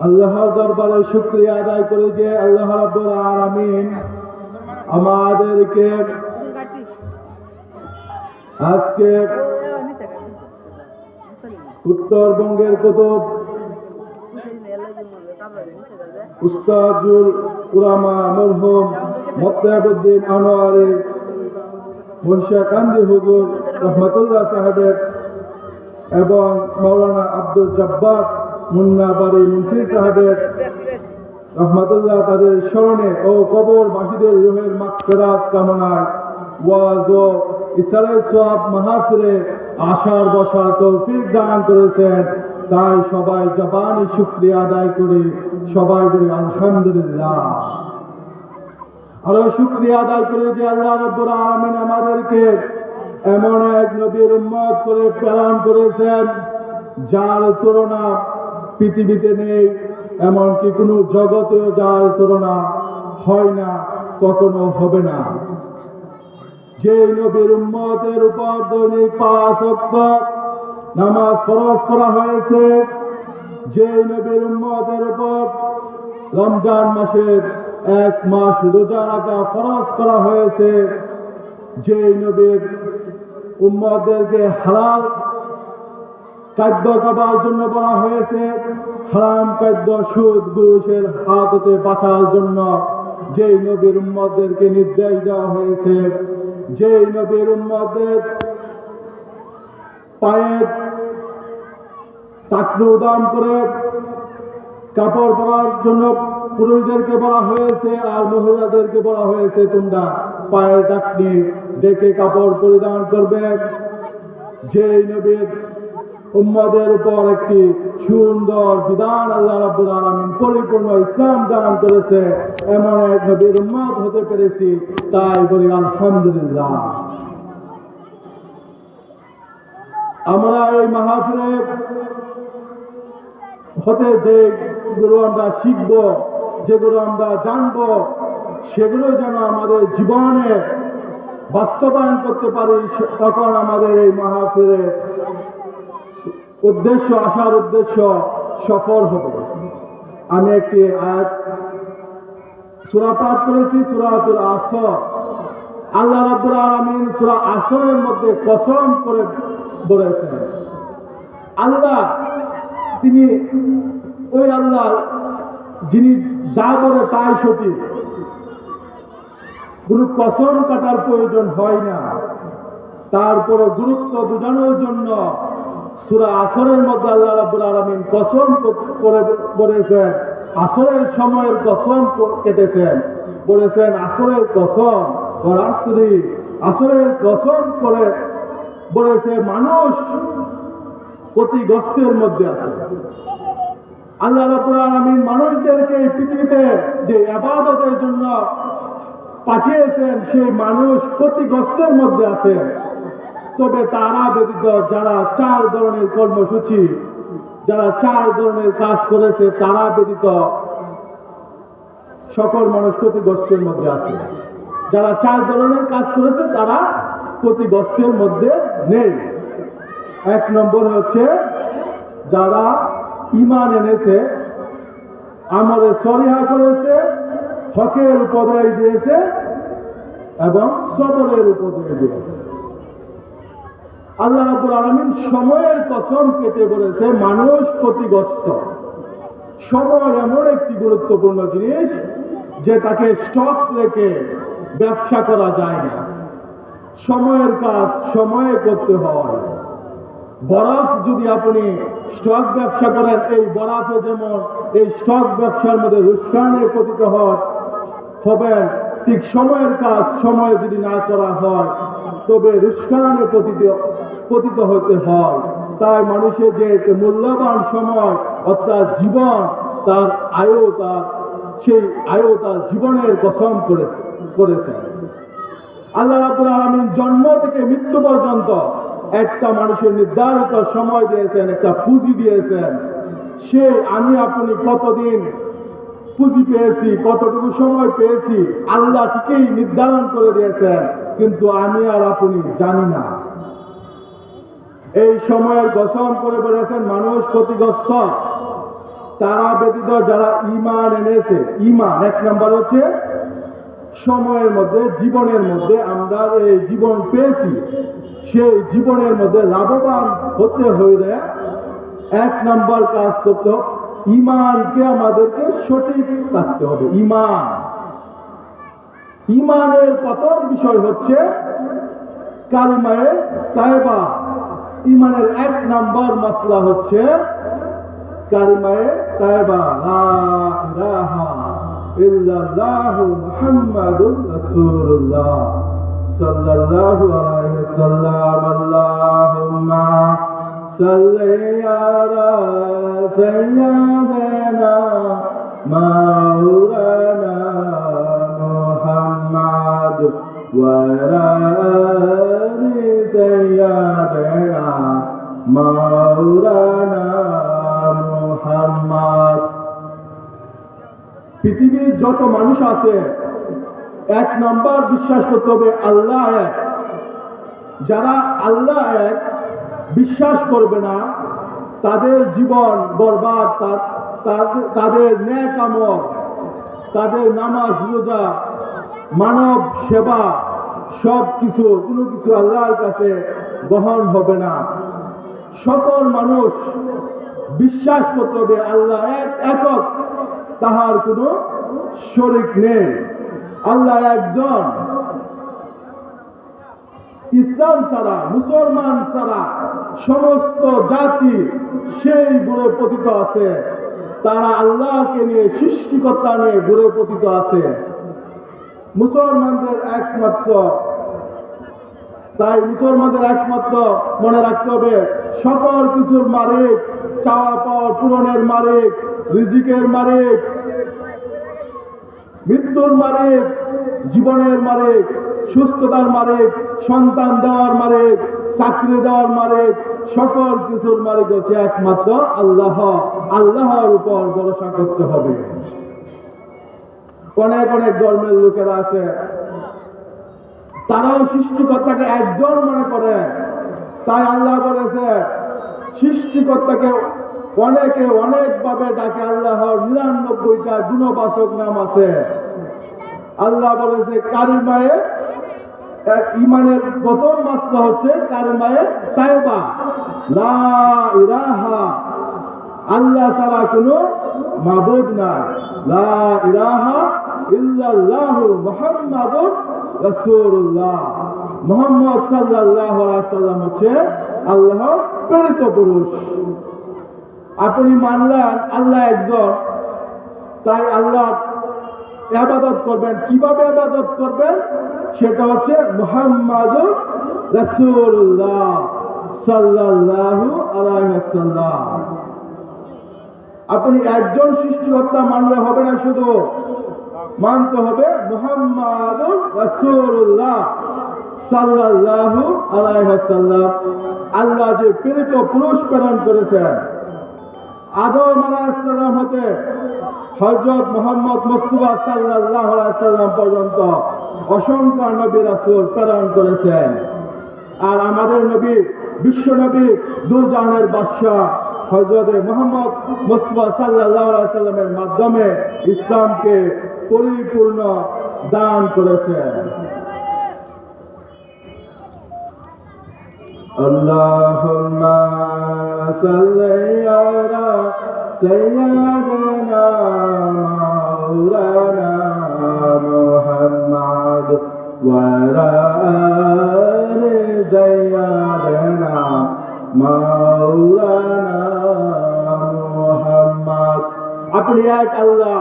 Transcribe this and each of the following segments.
আল্লাহর দরবারে শুকরিয়া আদায় করি যে আল্লাহ রাব্বুল আলামিন আমাদেরকে আজকে উত্তরবঙ্গের কুতুব উস্তাজুল উলামা মরহুম মোত্তাবুদ্দিন আনোয়ারি মহিষাকান্দি হুজুর রহমতুল্লাহ সাহেবের এবং মাওলানা আব্দুল জব্বার মুন্নাবাড়ি মুন্সি সাহেবের রহমতুল্লাহ তাদের স্মরণে ও কবরবাসীদের রুহের মাগফিরাত কামনায় ওয়াজ ও ইসরায়েল সওয়াব মাহফিলে আশার বসার তৌফিক দান করেছেন। তাই সবাই জবানি শুকরিয়া আদায় করে সবাই বলি আলহামদুলিল্লাহ। আরো শুকরিয়া আদায় করে যে আল্লাহ রাব্বুল আলামিন আমাদেরকে এমন এক নবীর উম্মত করে প্রেরণ করেছেন যার তুলনা পৃথিবীতে নেই, এমনকি কোনো জগতেও যার তুলনা হয় না, কখনো হবে না। যে নবীর উম্মতের উপর দৈনিক 5 ওয়াক্ত নামাজ ফরজ করা হয়েছে, যে নবীর উম্মতের উপর রমজান মাসের 1 মাস রোজা রাখা ফরজ করা হয়েছে, যে নবীর উম্মতদেরকে হালাল খাদ্য খাবার জন্য বলা হয়েছে, হারাম খাদ্য সুদ ঘুষের হাত হতে বাঁচার জন্য যে নবীর উম্মতদেরকে নির্দেশ দেওয়া হয়েছে, যে নবীর উম্মতদের পায়ের টাকনু দান করে কাপড় পরার জন্য পুরুষদেরকে বলা হয়েছে, আর মহিলাদেরকে বলা হয়েছে তোমরা পায়ের টাকনি দেখে কাপড় পরিধান করবে। যে নবীর উম্মতের উপর একটি সুন্দর বিধান আল্লাহ রাব্বুল আলামিন পরিপূর্ণ ইসলাম দান করেছে, এমন এক নবীর উম্মত হতে পেরেছি, তাই বলি আলহামদুলিল্লাহ। আমরা এই মাহফিলে হতে যেগুলো আমরা শিখব, যেগুলো আমরা জানব, সেগুলো যেন আমাদের জীবনে বাস্তবায়ন করতে পারি, তখন আমাদের এই মাহফিলের উদ্দেশ্য, আসার উদ্দেশ্য সফল হবে। আমি একটি আয়াত সূরা পাঠ করেছি, সূরাতুল আসর। আল্লাহ রাব্বুল আলামিন সূরা আসরের মধ্যে কসম করে বলেছেন, আল্লাহ তিনি ওই আল্লাহ যিনি যা বলে তাই সঠিক, কোন কসম কাটার প্রয়োজন হয় না। তারপরে গুরুত্ব বোঝানোর জন্য সূরা আসরের মধ্যে আল্লাহ রাব্বুল আলামিন কসম করে বলেছেন, আসরের সময়ের কসম কেটেছেন, বলেছেন আসরের কসম ওয়াল আসরি, আসরের কসম করে বলেছে মানুষ ক্ষতিগ্রস্তের মধ্যে আছে। আল্লাহ রাব্বুল আলামিন মানুষদেরকে এই পৃথিবীতে যে ইবাদতের জন্য পাঠিয়েছেন, সেই মানুষ ক্ষতিগ্রস্তের মধ্যে আছে। তবে তারা ব্যতীত যারা 4 ধরনের কর্মসূচি, যারা 4 ধরনের কাজ করেছে, তারা ব্যতীত সকল মানুষ ক্ষতিগ্রস্তের মধ্যে আছে। যারা 4 ধরনের কাজ করেছে তারা ক্ষতিগ্রস্তের মধ্যে নেই। 1 নম্বর হচ্ছে যারা ঈমান এনেছে, আমলে সলিহা করেছে, হকের উপদেশ দিয়েছে এবং সবরের উপদেশ দিয়েছে। আল্লাহ রাব্বুল আলামিন সময়ের কসম কেটে বলেছে মানুষ ক্ষতিগ্রস্ত। সময় এমন একটি গুরুত্বপূর্ণ জিনিস যেটাকে স্টক রেখে ব্যবসা করা যায় না। সময়ের কাজ সময়ে করতে হয়। বরফ যদি আপনি স্টক ব্যবসা করেন, এই বরফে যেমন এই স্টক ব্যবসার মধ্যে রুস্কানে পতিত হবেন, ঠিক সময়ের কাজ সময়ে যদি না করা হয় তবে রুস্কানে পতিত হতে হয়। তাই মানুষের যে মূল্যবান সময় অর্থাৎ জীবন, তার আয়ু, তার জীবনের কসম করেছেন। আল্লাহ রাব্বুল আলামিন জন্ম থেকে মৃত্যু পর্যন্ত একটা মানুষের নির্ধারিত সময় দিয়েছেন, একটা পুঁজি দিয়েছেন। সে আমি আপনি কতদিন পুঁজি পেয়েছি, কতটুকু সময় পেয়েছি, আল্লাহ ঠিকই নির্ধারণ করে দিয়েছেন, কিন্তু আমি আর আপনি জানি না। এই সময়ের কসম করে বলেছেন মানুষ ক্ষতিগ্রস্ত। তারা ব্যতীত যারা ঈমান এনেছে, ঈমান এক নাম্বার হচ্ছে সময়ের মধ্যে, জীবনের মধ্যে আমরা এই জীবন পেয়েছি, সেই জীবনের মধ্যে লাভবান হতে হইলে এক নাম্বার কাজ করতে হবে, ঈমানকে আমাদেরকে সঠিক রাখতে হবে। ঈমানের প্রথম বিষয় হচ্ছে কালিমায়ে তায়বা। ঈমানের এক নাম্বার মাসলা হচ্ছে কালিমায়ে তায়বা, লা ইলাহা ইল্লাল্লাহু মুহাম্মাদুর রাসূলুল্লাহ সাল্লাল্লাহু আলাইহি ওয়াসাল্লাম। আল্লাহুম্মা সাল্লি আলা সাইয়্যিদিনা মাওলানা মুহাম্মাদ ওয়া আলা আলি সাইয়্যিদিনা মাওলানা মুহাম্মাদ। পৃথিবীর যত মানুষ আছে এক নাম্বার বিশ্বাস করতে হবে আল্লাহ এক। যারা আল্লাহ এক বিশ্বাস করবে না তাদের জীবন বরবাদ, তাদের নেক আমল, তাদের নামাজ রোজা মানব সেবা সব কিছু কোনো কিছু আল্লাহর কাছে গ্রহণ হবে না। সকল মানুষ বিশ্বাস করতে হবে আল্লাহ এক, একক, তাহার কোনো শরীক নেই, আল্লাহ একজন। ইসলাম ছাড়া, মুসলমান ছাড়া সমস্ত জাতি সেই ঘুরে পতিত আছে, তারা আল্লাহকে নিয়ে, সৃষ্টিকর্তা নিয়ে ঘুরে পতিত আছে। মুসলমানদের একমাত্র, তাই মুসলমানদের একমাত্র মনে রাখতে হবে সকল কিছুর মালিক, চাওয়া পাওয়ার পূরণের মালিক, রিজিকের মালিক, মৃত্যুর মালিক, জীবনের মালিক, সুস্থতার মালিক, সন্তান দেওয়ার মালিক, চাকরি দেওয়ার মালিক, সকল কিছুর মালিক হচ্ছে একমাত্র আল্লাহ। আল্লাহর উপর ভরসা করতে হবে। অনেক অনেক ধর্মের লোকেরা আছে, তারাও সৃষ্টিকর্তাকে একজন মনে করে। তাই আল্লাহ বলেছে সৃষ্টিকর্তাকে অনেকে অনেকভাবে ডাকে, আল্লাহর 99টা গুণবাচক নাম আছে। আল্লাহ বলেছে কালিমায়ে, ঈমানের প্রথম মাসলা হচ্ছে কালিমায়ে তায়বা, লা ইলাহা, আল্লাহ ছাড়া কোনো মাবুদ নাই, লা ইলাহা ইল্লাল্লাহু মুহাম্মাদুর রাসূলুল্লাহ, মুহাম্মদ সাল্লাল্লাহু আলাইহি ওয়াসাল্লাম হচ্ছে আল্লাহর প্রেরিত পুরুষ। আপনি মানলেন আল্লাহ একজন, তাই আল্লাহ ইবাদত করবেন। কিভাবে ইবাদত করবেন? সেটা হচ্ছে মুহাম্মাদুর রাসূলুল্লাহ সাল্লাল্লাহু আলাইহি ওয়াসাল্লাম। আপনি একজন সৃষ্টিকর্তা মানলে হবে না, শুধু মানতে হবে মুহাম্মাদুর রাসূলুল্লাহ সাল্লাল্লাহু আলাইহি ওয়াসাল্লাম। আল্লাহ যে প্রেরিত পুরুষ প্রেরণ করেছেন, আদম আলাইহিস সালাম হতে হযরত মুহাম্মদ মুস্তাফা সাল্লাল্লাহু আলাইহি সাল্লাম পর্যন্ত অসংখ্য নবী রাসূল প্রেরণ করেছেন। আর আমাদের নবী, বিশ্ব নবী, দুজাহানের বাদশা হযরত মুহাম্মদ মুস্তাফা সাল্লাল্লাহু আলাইহি সাল্লামের মাধ্যমে ইসলামকে পরিপূর্ণ দান করেছেন। আল্লাহুম্মা সাল্লি আলা সাইয়্যিদিনা মাওলানা মুহাম্মাদ ওয়া আলা আলি সাইয়্যিদিনা মাওলানা মুহাম্মাদ। আপনি এক আল্লাহ,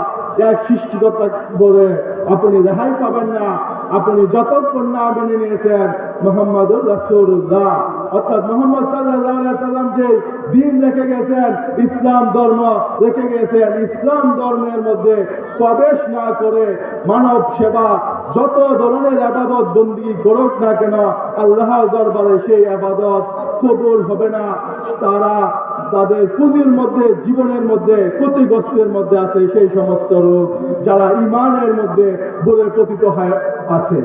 এক সৃষ্টিকর্তা বলে আপনি রেহাই পাবেন না, আপনি যতক্ষণ না মেনে নিয়েছেন মুহাম্মাদুর রাসূলুল্লাহ, অর্থাৎ মুহাম্মদ সাল্লাল্লাহু আলাইহি সাল্লাম যে দিন রেখে গেছেন, ইসলাম ধর্ম রেখে গেছেন, ইসলাম ধর্মের মধ্যে প্রবেশ না করে মানব সেবা যত ধরনের ইবাদত বন্দেগী করুক না কেন, আল্লাহর দরবারে সেই ইবাদত কবুল হবে না। তারা তাদের পুঁজির মধ্যে, জীবনের মধ্যে, ক্ষতিগ্রস্তের মধ্যে আছে সেই সমস্ত লোক যারা ঈমানের মধ্যে বলে পতিত আছে,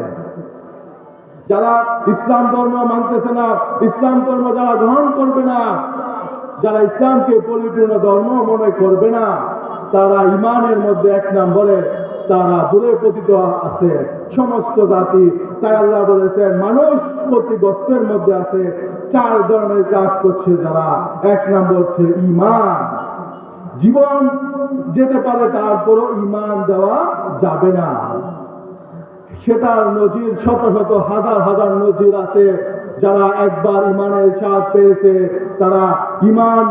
যারা ইসলাম ধর্ম মানতেছে না, ইসলাম ধর্ম যারা গ্রহণ করবে না, যারা ইসলামকে পরিপূর্ণ ধর্ম মনে করবে না, তারা ইমানের মধ্যে 1 নম্বরে তারা দূরে পতিত আছে সমস্ত জাতি। তাই আল্লাহ বলেছেন মানুষ ক্ষতিগ্রস্তের মধ্যে আছে 4 ধরনের কাজ করছে যারা। 1 নম্বর হচ্ছে ঈমান। জীবন যেতে পারে তারপরও ঈমান দেওয়া যাবে না। সেটার নজির শত শত হাজার হাজার নজির আছে। যারা একবার ঈমানের স্বাদ পেয়েছে তারা ঈমান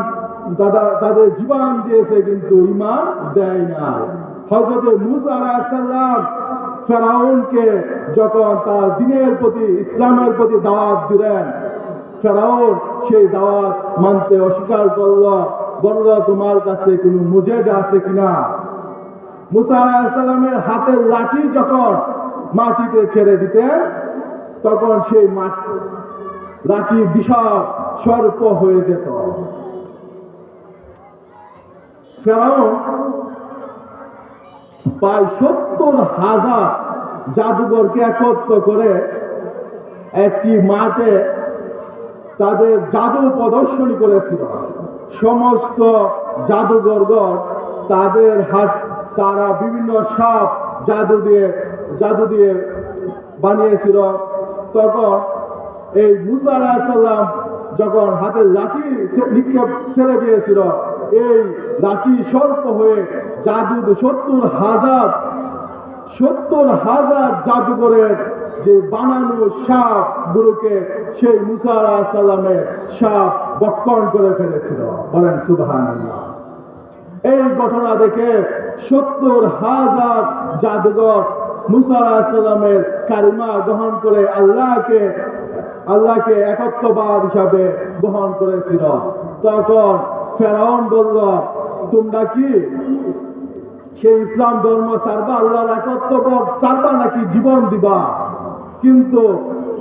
তাদের জীবন দিয়েছে কিন্তু ঈমান দেয় না। হযরত মূসা আলাইহিস সালাম ফেরাউনকে যখন তার দ্বীনের প্রতি ইসলামের প্রতি দাওয়াত দিলেন, ফেরাউন সেই দাওয়াত মানতে অস্বীকার করল, বলল তোমার কাছে কোনো মুজিজা আছে কিনা। মূসা আলাইহিস সালামের হাতের লাঠি যখন মাটিতে ছেড়ে দিতেন তখন সেই লাঠি বিশাল সর্প হয়ে যেত। ফেরাউন প্রায় 70,000 জাদুঘরকে একত্র করে একটি মাঠে তাদের জাদু প্রদর্শনী করেছিল। সমস্ত জাদুঘরগণ তারা বিভিন্ন সাপ জাদু দিয়ে বানিয়েছিল। তখন এই মূসা আলাইহিস সালাম যখন হাতে লাঠি নিক্ষেপ ছেড়ে দিয়েছিল, এই লাঠি সর্প হয়ে 70,000 জাদুঘরের যে বানানো সাপ গুলোকে সেই মূসা আলাইহিস সালামের সাপ ভক্ষণ করে ফেলেছিল। বলেন সুবহানাল্লাহ। এই ঘটনা দেখে 70,000 জাদুঘর মূসা আলাইহিস সালামের কালিমা গ্রহণ করে আল্লাহকে একত্ববাদ হিসাবে গ্রহণ করেছিল। তখন ফেরাউন বলল তোমরা কি সেই ইসলাম ধর্ম ছাড়বা, আল্লাহর একত্ববাদ ছাড়বা নাকি জীবন দিবা? কিন্তু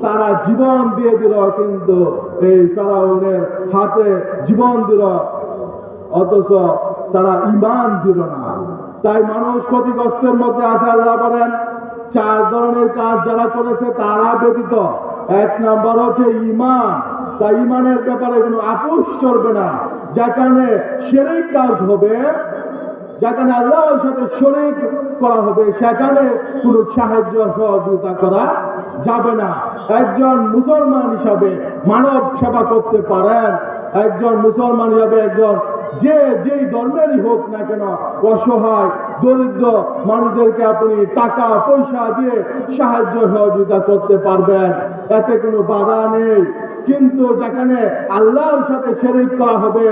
তারা জীবন দিয়ে দিল, কিন্তু এই ফেরাউনের হাতে জীবন দিল, অথচ তারা ঈমান দিল না। তাই মানুষ ক্ষতিগ্রস্তের মধ্যে আছে। আল্লাহ বলেন 4 ধরনের কাজ যারা করেছে তারা ব্যতীত। 1 নাম্বার হচ্ছে ঈমান। তাই ঈমানের ব্যাপারে কোনো আপোষ চলবে না। যেখানে শিরক কাজ হবে, যেখানে আল্লাহর সাথে শরীক করা হবে, সেখানে কোনো সাহায্য সহযোগিতা করা যাবে না। একজন মুসলমান হিসাবে মানব সেবা করতে পারেন। একজন মুসলমান হিসাবে যেই ধর্মেরই হোক না কেন, অসহায় দরিদ্র মানুষদেরকে আপনি টাকা পয়সা দিয়ে সাহায্য সহযোগিতা করতে পারবেন, এতে কোনো বাধা নেই। কিন্তু যেখানে আল্লাহর সাথে শিরক করা হবে,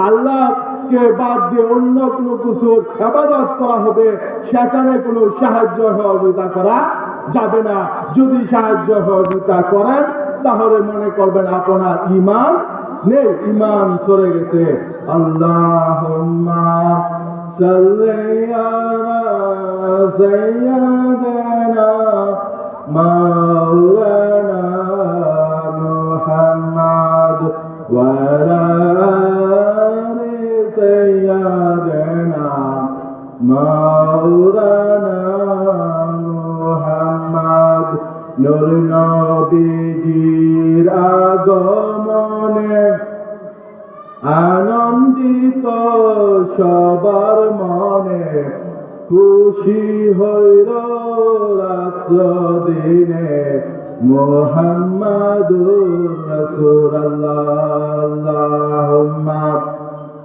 আল্লাহকে বাদ দিয়ে অন্য কোনো কিছুর ইবাদত করা হবে, সেখানে কোনো সাহায্য সহযোগিতা করা যাবে না। যদি সাহায্য সহযোগিতা করেন তাহলে মনে করবেন আপনার ঈমান নেই, ঈমান চলে গেছে। আল্লাহুম্মা সাল্লি আলা সাইয়্যিদিনা মাওলানা মুহাম্মদ ওয়া আলা আলি সাইয়্যিদিনা মাওলানা মুহাম্মদ। নূর নবীজির আগমনে আনন্দিত সবার মনে, খুশি হইল রাত্র দিনে মুহাম্মাদুর রাসূলুল্লাহ। আল্লাহুম্মা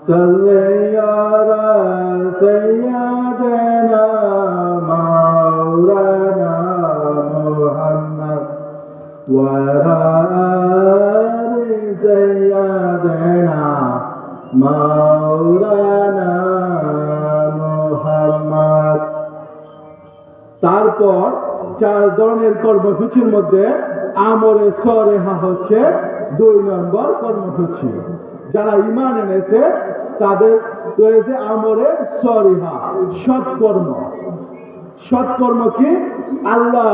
সাল্লি আলা সাইয়্যিদিনা মাওলানা মুহাম্মদ ওয়া আলা আলি সাইয়্যিদিনা মাওলানা মুহাম্মদ। তারপর 4 ধরনের কর্মসূচির মধ্যে আমলে সরেহা হচ্ছে 2 নম্বর কর্মসূচি। যারা ঈমান এনেছে তাদের রয়েছে আমলে সরেহা, সৎকর্ম। সৎকর্ম কি? আল্লাহ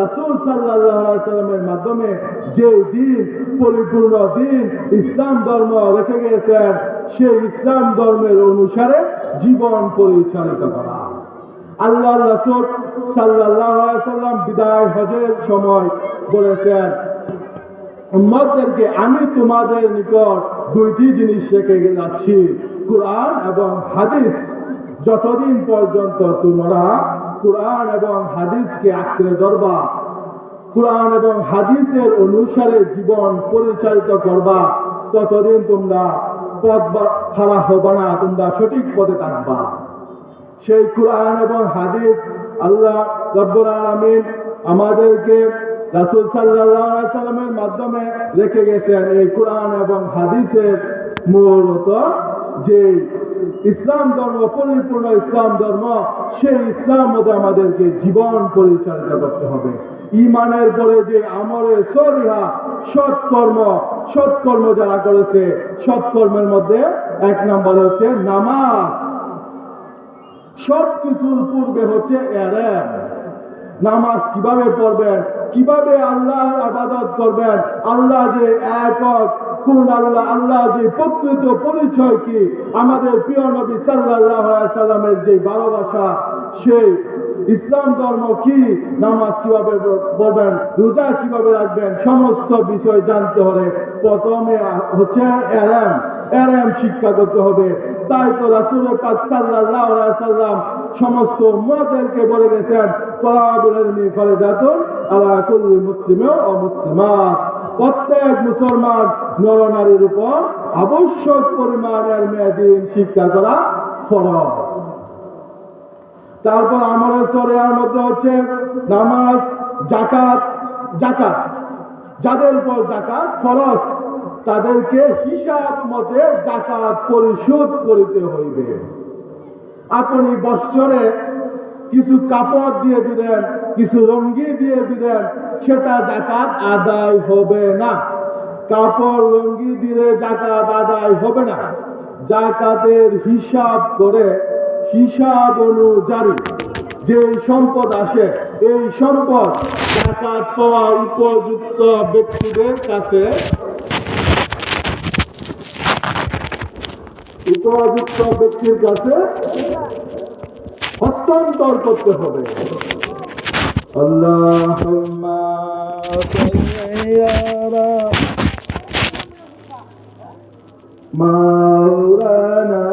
রাসূল সাল্লাল্লাহু আলাইহি ওয়াসাল্লামের মাধ্যমে যে দিন, পরিপূর্ণ দিন ইসলাম ধর্ম রেখে গিয়েছেন, সেই ইসলাম ধর্মের অনুসারে জীবন পরিচালিত করা। আল্লাহ রাসূল সাল্লাল্লাহু আলাইহি ওয়াসাল্লাম বিদায় হজের সময় বলেছেন উম্মতদেরকে আমি তোমাদের নিকট দুইটি জিনিস শেখে যাচ্ছি, কোরআন এবং হাদিস। যতদিন পর্যন্ত তোমরা কোরআন এবং হাদিসকে আঁকড়ে ধরবা, কোরআন এবং হাদিসের অনুসারে জীবন পরিচালিত করবা, ততদিন তোমরা পথ হারা হবা না, তোমরা সঠিক পথে থাকবা। সেই কোরআন এবং হাদিস আল্লাহ রাব্বুল আলামিন আমাদেরকে রাসূল সাল্লাল্লাহু আলাইহি সাল্লামের মাধ্যমে রেখে গেছেন। এই কোরআন এবং হাদিসের মূলত যে ইসলাম ধর্ম, পরিপূর্ণ ইসলাম ধর্ম, সেই ইসলাম মধ্যে আমাদেরকে জীবন পরিচালিত করতে হবে। ঈমানের পরে যে আমলে সরিহা সৎকর্ম যারা করেছে, সৎকর্মের মধ্যে এক নম্বর হচ্ছে নামাজ। সব কিছুর পূর্বে হচ্ছে এলেম। নামাজ কিভাবে পড়বেন, কিভাবে আল্লাহর ইবাদত করবেন, আল্লাহ যে একক, কোন আল্লাহ, আল্লাহ যে প্রকৃত পরিচয় কি, আমাদের প্রিয় নবী সাল্লাল্লাহু আলাইহি সাল্লামের যে ভালোবাসা, সেই ইসলাম ধর্ম কি, নামাজ কিভাবে পড়বেন, রোজা কিভাবে রাখবেন, সমস্ত বিষয় জানতে হলে প্রথমে হচ্ছে এলেম শিক্ষা করতে হবে। তাই তো রাসূল পাক সাল্লাল্লাহু আলাইহি সাল্লাম সমস্ত উম্মতদেরকে বলে গেছেন, তালাবুল ইলমি ফারিদাতুন আলা কুল্লি মুসলিমিন ওয়া মুসলিমাত। প্রত্যেক মুসলমান নর নারীর উপর আবশ্যক পরিমাণের মেয়াদিন শিক্ষা করা ফরজ। তারপর আমলের শরিয়ার মধ্যে হচ্ছে নামাজ, যাকাত। যাদের উপর যাকাত ফরজ, তাদেরকে হিসাব মতে যাকাত পরিশোধ করিতে হইবে। আপনি বৎসরে কিছু কাপড় দিয়ে দিলেন, কিছু লুঙ্গি দিয়ে দিলেন, সেটা যাকাত আদায় হবে না। কাপড় লুঙ্গি দিলে যাকাত আদায় হবে না। যাকাতের হিসাব করে, হিসাব অনুযায়ী যে সম্পদ আসে, এই সম্পদ যাকাত পাওয়ার উপযুক্ত ব্যক্তিদের কাছে, উপযুক্ত ব্যক্তির কাছে হস্তান্তর করতে হবে। আল্লাহুম্মা সাল্লি আলা মাওলানা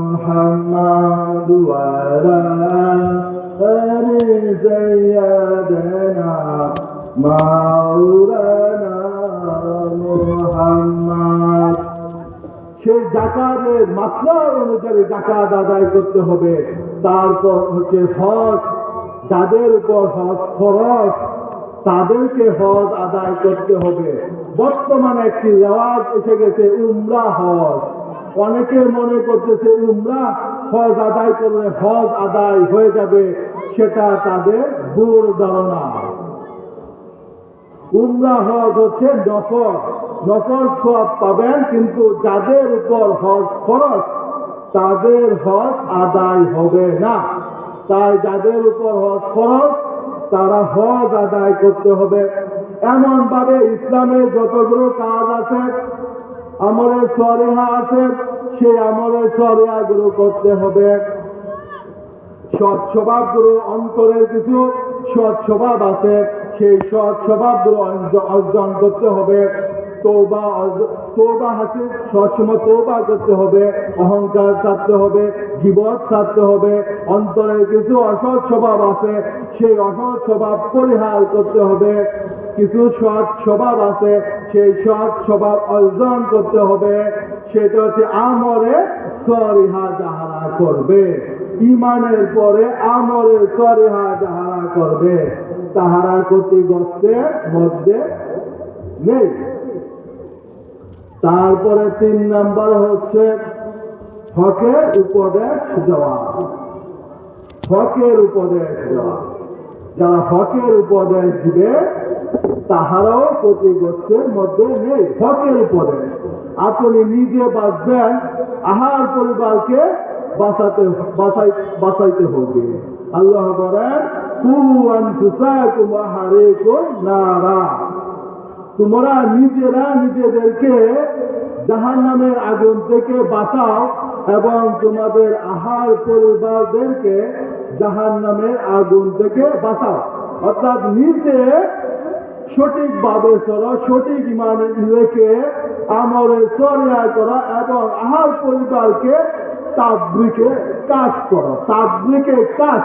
মুহাম্মাদ ওয়া আলা আলি সাইয়্যিদিনা মাওলানা মুহাম্মাদ। সেই যাকাতের মাত্রা অনুযায়ী যাকাত আদায় করতে হবে। তারপর হচ্ছে হজ। যাদের উপর হজ ফরজ, তাদেরকে হজ আদায় করতে হবে। বর্তমানে একটি রেওয়াজ এসে গেছে, উমরা হজ। অনেকে মনে করতেছে উমরা হজ আদায় করলে হজ আদায় হয়ে যাবে, সেটা তাদের ভুল ধারণা। উমরা হজ হচ্ছে নফল সওয়াব পাবেন, কিন্তু যাদের উপর হজ ফরজ, তাদের হজ আদায় হবে না। তাই যাদের উপর হজ ফরজ, তারা হজ আদায় করতে হবে। এমন ভাবে ইসলামের যতগুলো কাজ আছে, আমলে সরিহা আছে, সেই আমলে সরিহা গুলো করতে হবে। সৎ স্বভাবগুলো, অন্তরের কিছু সৎ স্বভাব আছে, সেই সৎ স্বভাবগুলো অর্জন করতে হবে। তওবা হাসিল, সবসময় তওবা করতে হবে, অহংকার ছাড়তে হবে, গীবত ছাড়তে হবে। অন্তরের কিছু অসৎ স্বভাব আছে, সেই অসৎ স্বভাব পরিহার করতে হবে। কিছু সৎ স্বভাব আছে, সেই সৎ স্বভাব অর্জন করতে হবে। সেটা হচ্ছে আমলে সরিহা যাহারা করবে। ঈমানের পরে আমলে সরিহা যাহারা করবে, তাহারা ক্ষতিগ্রস্তের মধ্যে নেই। তারপরে 3 নাম্বার হচ্ছে হকের উপদেশ দেওয়া। হকের উপদেশ দেওয়া, যারা হকের উপদেশ দিবে তাহারাও ক্ষতিগ্রস্তের মধ্যে নেই। হকের উপদেশ, আপনি নিজে বাঁচবেন, আহার পরিবারকে বাঁচাইতে হবে। আল্লাহ বলেন, কু আনফুসাকুম ওয়া আহলিকুম নারা। তোমরা নিজেরা নিজেদেরকে জাহান্নামের আগুন থেকে বাঁচাও এবং তোমাদের আহার পরিবারদেরকে জাহান্নামের আগুন থেকে বাঁচাও। অর্থাৎ নিজে সঠিকভাবে চলো, সঠিক ঈমান রেখে আমলে সরিয়া করা এবং আহার পরিবারকে তাবলিগে কাজ করা। তাবলিগে কাজ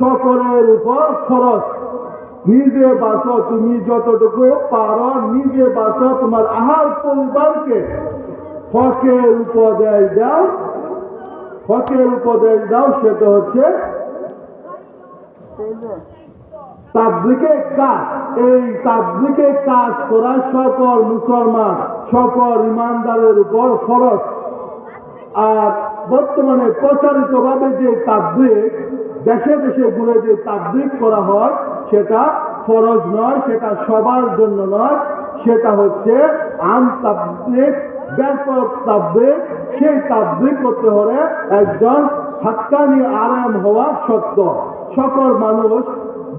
সকলের উপর খরচ। নিজে বাঁচো, তুমি যতটুকু পারো নিজে বাঁচো, তোমার আহার পরিবারকে হকের উপদেশ দাও। হকের উপদেশ দাও, সেটা হচ্ছে তাবলিগে কাজ। এই তাবলিগে কাজ করা সকল মুসলমান, সকল ইমানদারের উপর খরচ। আর বর্তমানে প্রচারিত ভাবে যে তাবলিগ, দেশে দেশে ঘুরে যে তাবলিগ করা হয়, সেটা ফরজ নয়, সেটা সবার জন্য নয়, সেটা হচ্ছে আম তাবলিগ, ব্যাপক তাবলিগ। সেই তাবলিগ করতে হলে একজন হাক্কানি আলেম হওয়া সত্য। সকল মানুষ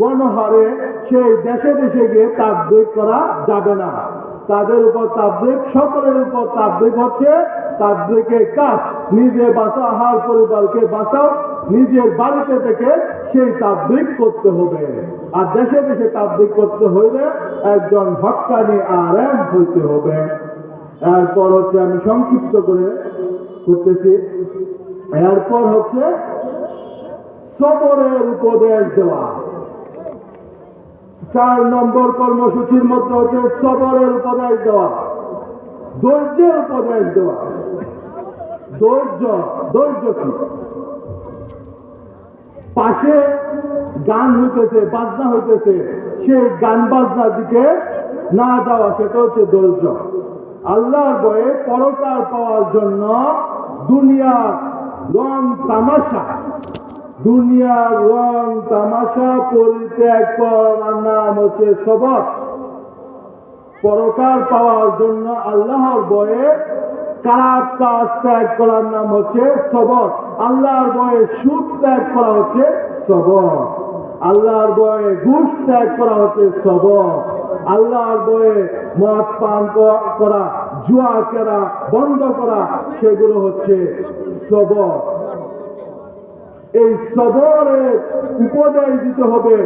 গণহারে সেই দেশে দেশে গিয়ে তাবলিগ করা যাবে না। তাদের উপর তাবলিগ, সকলের উপর তাবলিগ হচ্ছে তাবলিগে কাজ। নিজে বাঁচাও, আহার পরিবারকে বাঁচাও, নিজের বাড়িতে থেকে সেই তাবলিগ করতে হবে। আর দেশে দেশে তাবলিগ করতে হইলে একজন হক্কানি আলেম হইতে হবে। এরপর হচ্ছে, আমি সংক্ষিপ্ত করে করতেছি, এরপর হচ্ছে সবরের উপদেশ দেওয়া। 4 নম্বর কর্মসূচির মধ্যে হচ্ছে সবরের উপদেশ দেওয়া, ধৈর্যের উপদেশ দেওয়া। ধৈর্য কি? পাশে গান হইতেছে, বাজনা হইতেছে, সেই গান বাজনার দিকে না যাওয়া, সেটা হচ্ছে ধৈর্য। আল্লাহর ভয়ে পরকাল পাওয়ার জন্য দুনিয়ার রং তামাশা পরিত্যাগ করার নাম হচ্ছে সবর। পরকাল পাওয়ার জন্য আল্লাহর ভয়ে খারাপ কাজ ত্যাগ করার নাম হচ্ছে সবর। আল্লাহর ভয়ে সুদ ত্যাগ করা হচ্ছে সবর। আল্লাহর ভয়ে ঘুষ ত্যাগ করা হচ্ছে সবর। আল্লাহর ভয়ে মদ পান করা, জুয়া খেলা বন্ধ করা, সেগুলো হচ্ছে সবর। এই সবরের উপদেশ দিতে হবে,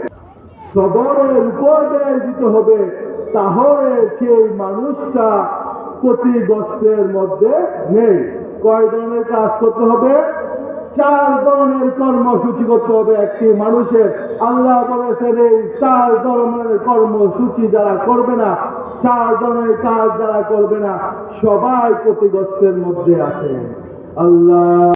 সবরের উপদেশ দিতে হবে, তাহলে সেই মানুষটা ক্ষতিগ্রস্তের মধ্যে নেই। কয় ধরনের কাজ করতে হবে? 4 ধরনের কর্মসূচি করতে হবে একটি মানুষের। আল্লাহ বলেছেন এই 4 ধরনের কর্মসূচি যারা করবে না, 4 ধরনের কাজ যারা করবে না, সবাই ক্ষতিগ্রস্তের মধ্যে আছে। আল্লাহ